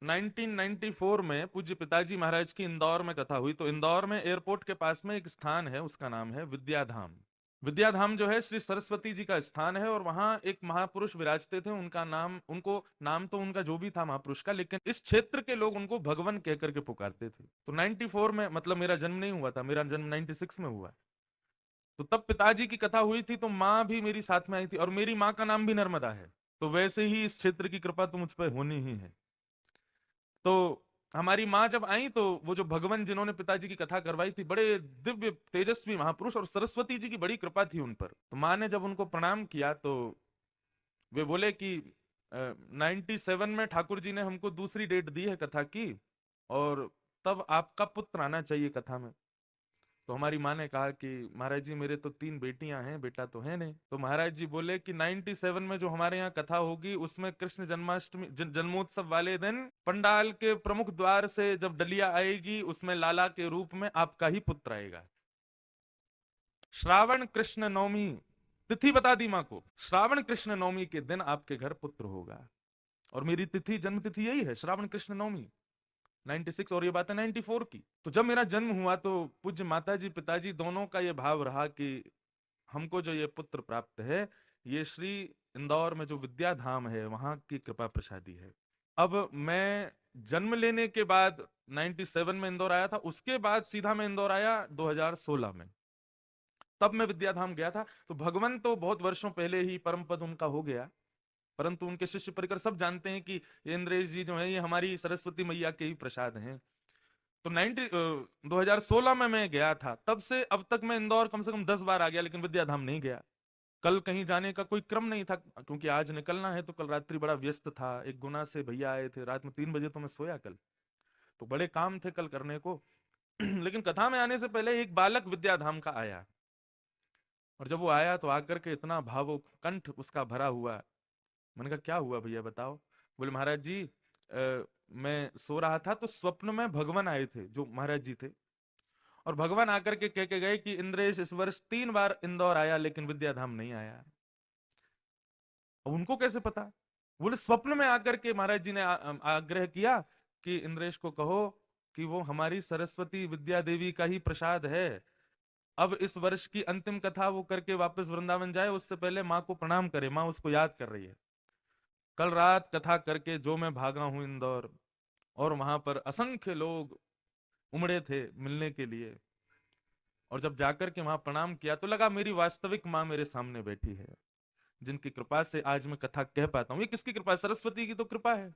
1994 में पूज्य पिताजी महाराज की इंदौर में कथा हुई। तो इंदौर में एयरपोर्ट के पास में एक स्थान है, उसका नाम है विद्याधाम। विद्याधाम जो है श्री सरस्वती जी का स्थान है, और वहां एक महापुरुष विराजते थे। उनका नाम, उनको नाम तो उनका जो भी था महापुरुष का, लेकिन इस क्षेत्र के लोग उनको भगवान कह करके पुकारते थे। तो 94 में, मतलब मेरा जन्म नहीं हुआ था, मेरा जन्म 96 में हुआ। तो तब पिताजी की कथा हुई थी, तो माँ भी मेरी साथ में आई थी, और मेरी माँ का नाम भी नर्मदा है। तो वैसे ही इस क्षेत्र की कृपा तो मुझ पर होनी ही है। तो हमारी माँ जब आई, तो वो जो भगवान जिन्होंने पिताजी की कथा करवाई थी, बड़े दिव्य तेजस्वी महापुरुष, और सरस्वती जी की बड़ी कृपा थी उन पर। तो माँ ने जब उनको प्रणाम किया, तो वे बोले कि 97 में ठाकुर जी ने हमको दूसरी डेट दी है कथा की, और तब आपका पुत्र आना चाहिए कथा में। तो हमारी माँ ने कहा कि महाराज जी, मेरे तो 3 बेटियां हैं, बेटा तो है नहीं। तो महाराज जी बोले कि 97 में जो हमारे यहाँ कथा होगी, उसमें कृष्ण जन्माष्टमी जन्मोत्सव वाले दिन पंडाल के प्रमुख द्वार से जब डलिया आएगी, उसमें लाला के रूप में आपका ही पुत्र आएगा। श्रावण कृष्ण नवमी तिथि बता दी माँ को, श्रावण कृष्ण नवमी के दिन आपके घर पुत्र होगा। और मेरी तिथि, जन्म तिथि यही है, श्रावण कृष्ण नवमी 96, और ये बात है 94 की। तो जब मेरा जन्म हुआ, तो पूज्य माता जी पिताजी दोनों का ये भाव रहा कि हमको जो ये पुत्र प्राप्त है, ये श्री इंदौर में जो विद्या धाम है, वहां की कृपा प्रसादी है। अब मैं जन्म लेने के बाद 97 में इंदौर आया था, उसके बाद सीधा मैं इंदौर आया 2016 में। तब मैं विद्याधाम गया था। तो भगवान तो बहुत वर्षों पहले ही परम पद उनका हो गया, परंतु उनके शिष्य परिकर सब जानते हैं कि ये इंद्रेश जी जो है, ये हमारी सरस्वती मैया के ही प्रसाद हैं। तो 2016 में मैं गया था, तब से अब तक मैं इंदौर कम से कम 10 बार आ गया, लेकिन विद्याधाम नहीं गया। कल कहीं जाने का कोई क्रम नहीं था, क्योंकि आज निकलना है। तो कल रात्रि बड़ा व्यस्त था, एक गुना से भैया आए थे, रात में 3 बजे तो मैं सोया कल। तो बड़े काम थे कल करने को। लेकिन कथा में आने से पहले एक बालक विद्याधाम का आया, और जब वो आया तो आकर के इतना भावुक कंठ उसका भरा हुआ। मैंने कहा क्या हुआ भैया बताओ। बोले महाराज जी, मैं सो रहा था, तो स्वप्न में भगवान आए थे, जो महाराज जी थे। और भगवान आकर के कह के गए कि इंद्रेश इस वर्ष 3 बार इंदौर आया, लेकिन विद्याधाम नहीं आया। अब उनको कैसे पता। बोले स्वप्न में आकर के महाराज जी ने आग्रह किया कि इंद्रेश को कहो कि वो हमारी सरस्वती विद्या देवी का ही प्रसाद है। अब इस वर्ष की अंतिम कथा वो करके वापस वृंदावन जाए, उससे पहले माँ को प्रणाम करे, माँ उसको याद कर रही है। कल रात कथा करके जो मैं भागा हूं इंदौर, और वहां पर असंख्य लोग उमड़े थे मिलने के लिए। और जब जाकर के वहां प्रणाम किया, तो लगा मेरी वास्तविक माँ मेरे सामने बैठी है, जिनकी कृपा से आज मैं कथा कह पाता हूँ। ये किसकी कृपा है? सरस्वती की तो कृपा है।